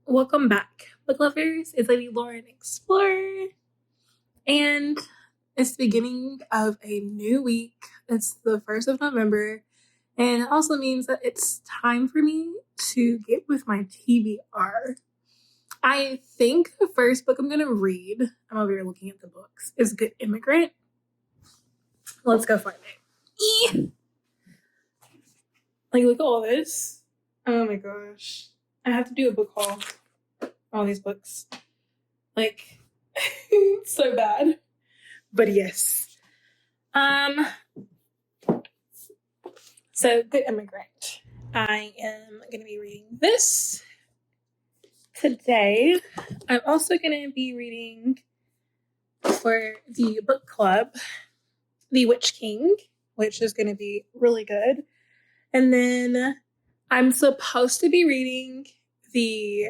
Welcome back, book lovers. It's Lady Lauren Explorer, and it's the beginning of a new week. It's the 1st of November, and it also means that it's time for me to get with my TBR. I think the first book I'm going to read, I'm over here looking at the books, is Good Immigrant. Let's go find it. Like, look at all this. Oh my gosh. I have to do a book haul. All these books. Like, so bad. But yes. So Good Immigrant. I am going to be reading this today. I'm also going to be reading for the book club, The Witch King, which is going to be really good. And then I'm supposed to be reading The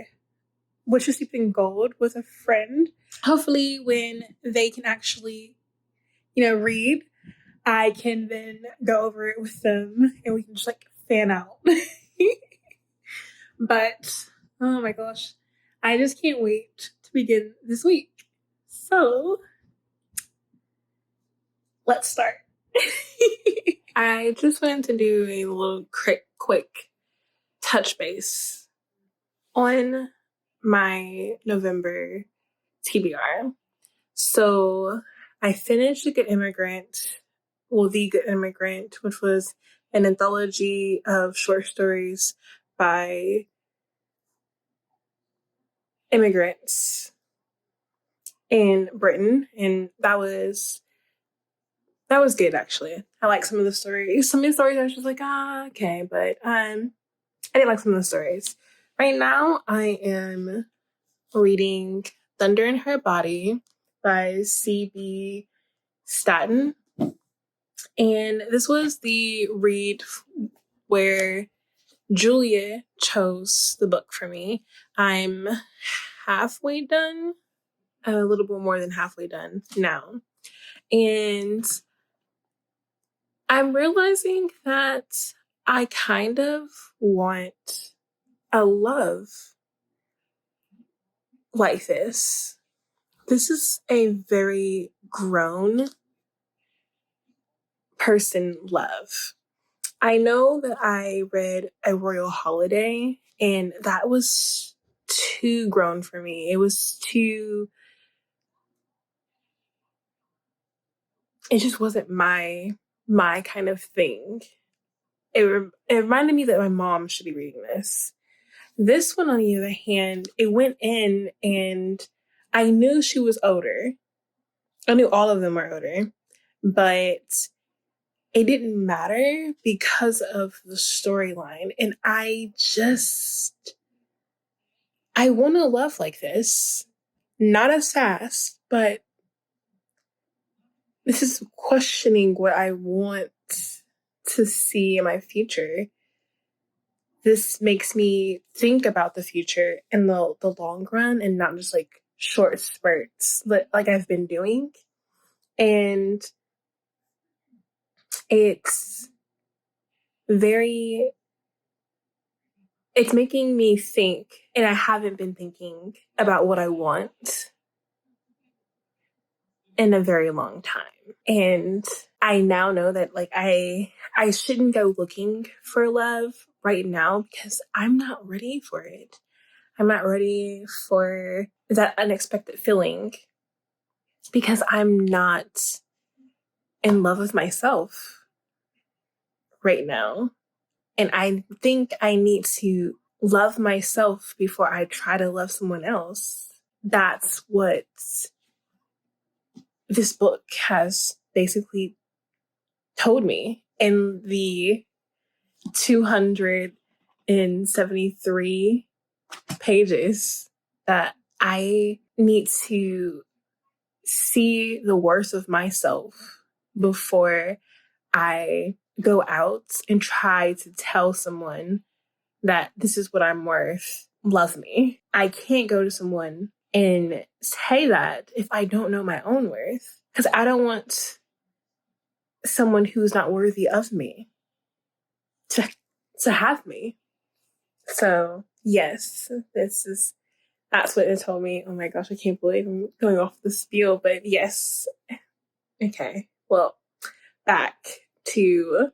Witch is Sleeping Gold with a friend. Hopefully when they can actually, read, I can then go over it with them and we can just fan out. But, oh my gosh, I just can't wait to begin this week. So, let's start. I just wanted to do a little quick touch base on my November TBR. So I finished The Good Immigrant, which was an anthology of short stories by immigrants in Britain, and that was good actually. I like some of the stories. Some of the stories I was just like, okay, but I didn't like some of the stories. Right now I am reading Thunder in Her Body by C.B. Staton. And this was the read where Julia chose the book for me. I'm halfway done, a little bit more than halfway done now. And I'm realizing that I kind of want a love like this. This is a very grown person love. I know that I read A Royal Holiday and that was too grown for me. It just wasn't my kind of thing. It reminded me that my mom should be reading this. This one, on the other hand, it went in and I knew she was older. I knew all of them were older, but it didn't matter because of the storyline. And I want a love like this. Not a sass, but this is questioning what I want to see in my future. This makes me think about the future in the long run and not just short spurts like I've been doing. And it's making me think, and I haven't been thinking about what I want in a very long time. And I now know that I shouldn't go looking for love right now because I'm not ready for it. I'm not ready for that unexpected feeling because I'm not in love with myself right now. And I think I need to love myself before I try to love someone else. That's what this book has basically told me in the 273 pages that I need to see the worst of myself before I go out and try to tell someone that this is what I'm worth. Love me. I can't go to someone and say that if I don't know my own worth, because I don't want someone who's not worthy of me to have me. So yes, this is That's what it told me. Oh my gosh, I can't believe I'm going off the spiel, but yes. Okay, well, back to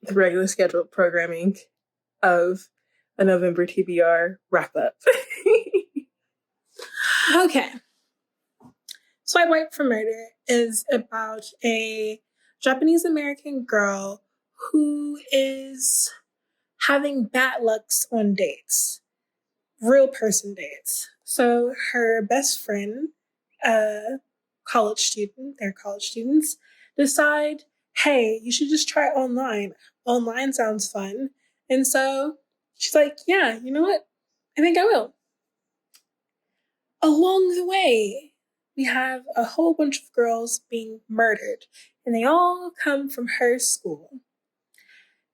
the regular scheduled programming of a November TBR wrap-up. Okay. Swipe Wipe for Murder is about a Japanese American girl who is having bad lucks on dates, real person dates. So her best friend, a college student, they're college students, decide, hey, you should just try online. Online sounds fun. And so she's like, yeah, you know what? I think I will. Along the way, we have a whole bunch of girls being murdered, and they all come from her school.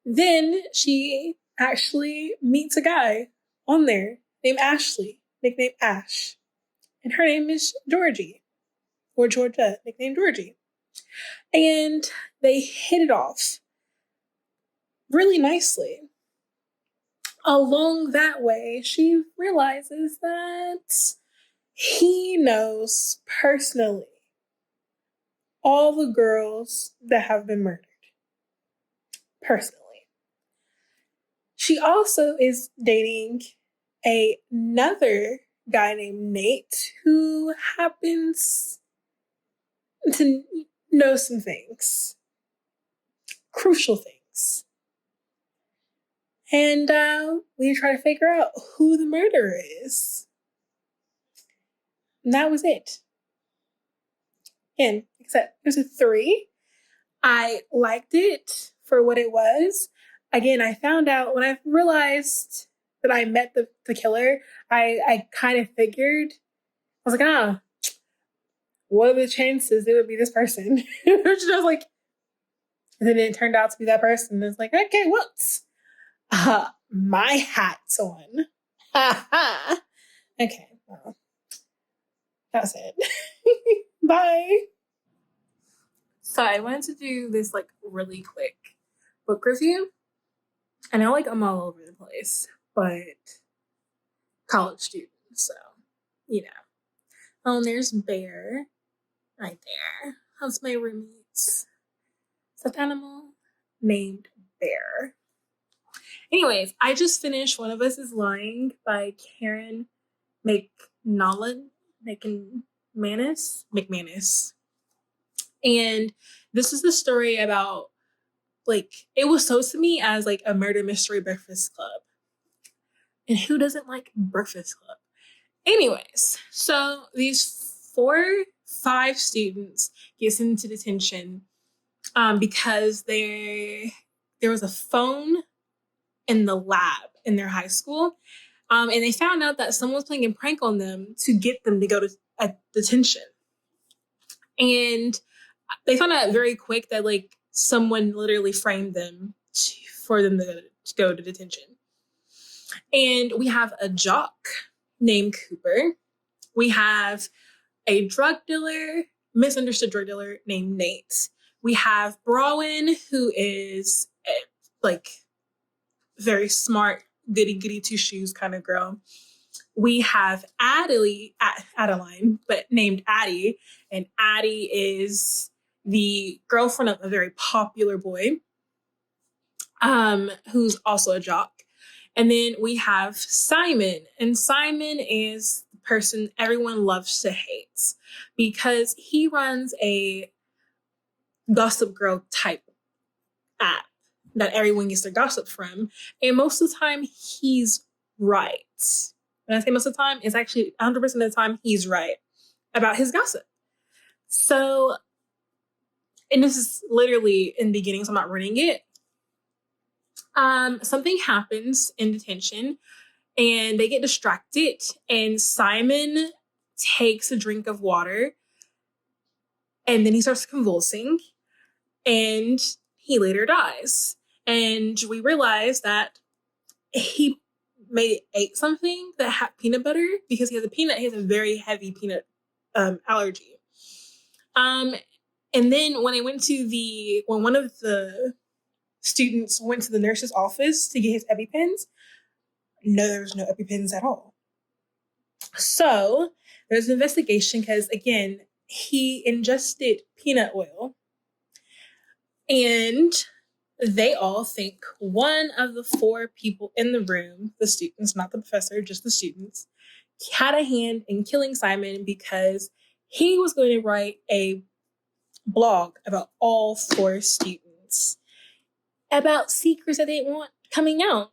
Then she actually meets a guy on there named Ashley, nicknamed Ash. And her name is Georgie, or Georgia, nicknamed Georgie. And they hit it off really nicely. Along that way, she realizes that he knows personally all the girls that have been murdered. Personally. She also is dating another guy named Nate who happens to know some things, crucial things. And we try to figure out who the murderer is. And that was it. And except there's a 3. I liked it for what it was. Again, I found out when I realized that I met the killer, I kind of figured, I was like, what are the chances it would be this person? I was like, and then it turned out to be that person. And it's like, okay, whoops. My hat's on. Okay, well, that's it. Bye. So I wanted to do this like really quick book review. I know like I'm all over the place, but college students, so you know. Oh, and there's Bear right there. How's my roommate's stuffed animal named Bear? Anyways, I just finished One of Us is Lying by Karen McManus. And this is the story about, like, it was sold to me as like a murder mystery breakfast club. And who doesn't like breakfast club? Anyways, so these 5 students get into detention because there was a phone in the lab in their high school. And they found out that someone was playing a prank on them to get them to go to detention. And they found out very quick that like someone literally framed them for them to go to detention. And we have a jock named Cooper. We have a misunderstood drug dealer named Nate. We have Browen, who is like very smart, goody two shoes kind of girl. We have Adeline, but named Addie, and Addie is the girlfriend of a very popular boy, who's also a jock. And then we have Simon, and Simon is the person everyone loves to hate because he runs a Gossip Girl type app that everyone gets their gossip from. And most of the time, he's right. When I say most of the time, it's actually 100% of the time he's right about his gossip. So, and this is literally in the beginning, so I'm not running it. Something happens in detention and they get distracted, and Simon takes a drink of water and then he starts convulsing and he later dies. And we realize that he ate something that had peanut butter because he has a very heavy peanut allergy. And then when one of the students went to the nurse's office to get his EpiPens, no, there was no EpiPens at all. So there's an investigation because, again, he ingested peanut oil, and they all think one of the 4 people in the room, the students, not the professor, just the students, had a hand in killing Simon because he was going to write a blog about all 4 students about secrets that they want coming out.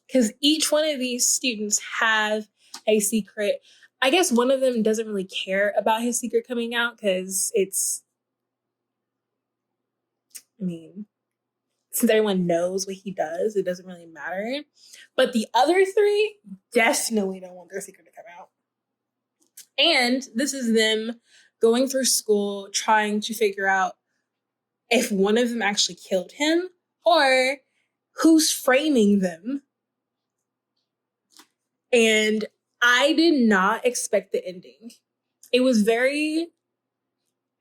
Because each one of these students have a secret. I guess one of them doesn't really care about his secret coming out because since everyone knows what he does, it doesn't really matter. But the other 3 definitely don't want their secret to come out. And this is them going through school trying to figure out if one of them actually killed him or who's framing them. And I did not expect the ending. It was very,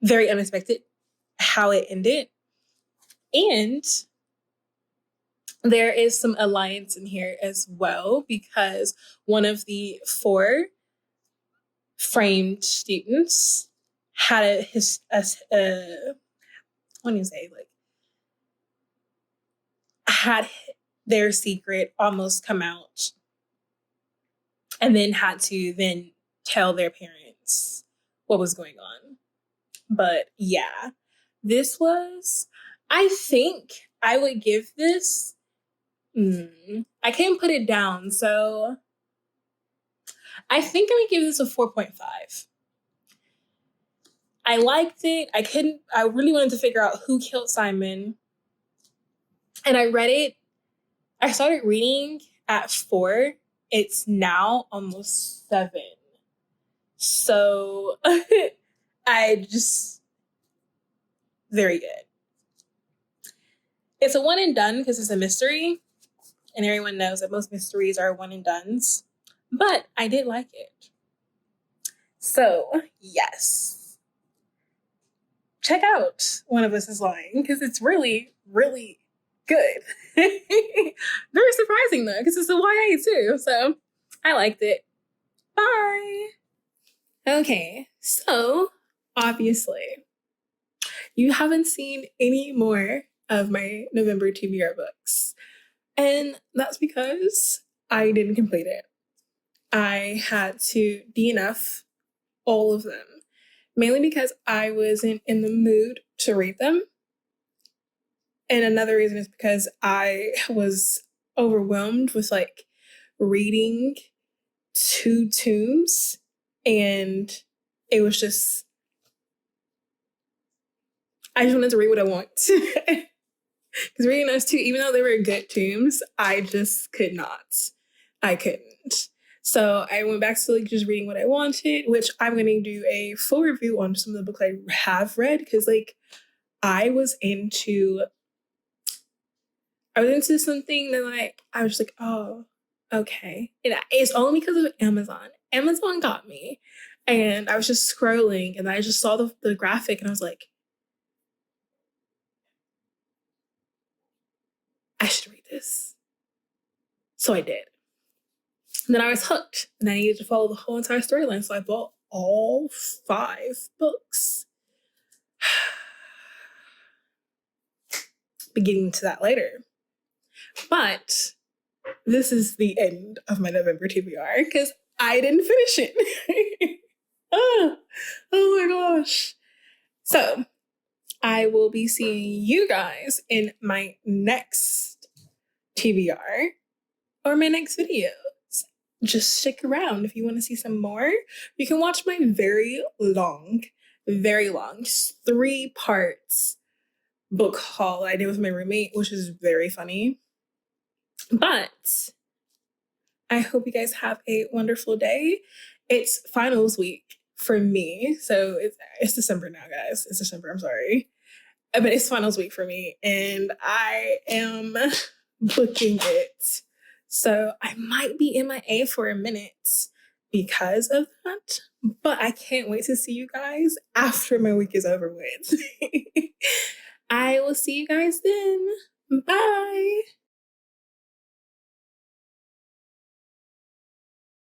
very unexpected how it ended. And there is some alliance in here as well because one of the 4 framed students had had their secret almost come out and then had to then tell their parents what was going on. But yeah, I think I would give this, I can't put it down, so I think I would give this a 4.5. I liked it. I really wanted to figure out who killed Simon. And I started reading at 4. It's now almost 7. So very good. It's a one and done because it's a mystery. And everyone knows that most mysteries are one and dones. But I did like it. So, yes. Check out One of Us is Lying because it's really, really good. Very surprising though because it's a YA too. So, I liked it. Bye. Okay, so obviously you haven't seen any more of my November TBR books. And that's because I didn't complete it. I had to DNF all of them, mainly because I wasn't in the mood to read them. And another reason is because I was overwhelmed with reading 2 tomes, and it was just, I just wanted to read what I want. Because reading those 2, even though they were good tomes, I just could not. I couldn't. So I went back to just reading what I wanted, which I'm going to do a full review on some of the books I have read, because I was into something that I was like, oh, okay. And it's only because of Amazon. Amazon got me. And I was just scrolling and I just saw the graphic and I was like, I should read this. So I did. And then I was hooked and I needed to follow the whole entire storyline. So I bought all 5 books. Be getting to that later. But this is the end of my November TBR because I didn't finish it. oh my gosh. So I will be seeing you guys in my next TBR or my next video. Just stick around if you want to see some more. You can watch my very long, 3 parts book haul I did with my roommate, which is very funny. But I hope you guys have a wonderful day. It's finals week for me. So it's December now, guys. It's December, I'm sorry. But it's finals week for me and I am booking it. So I might be MIA for a minute because of that, but I can't wait to see you guys after my week is over with. I will see you guys then. Bye.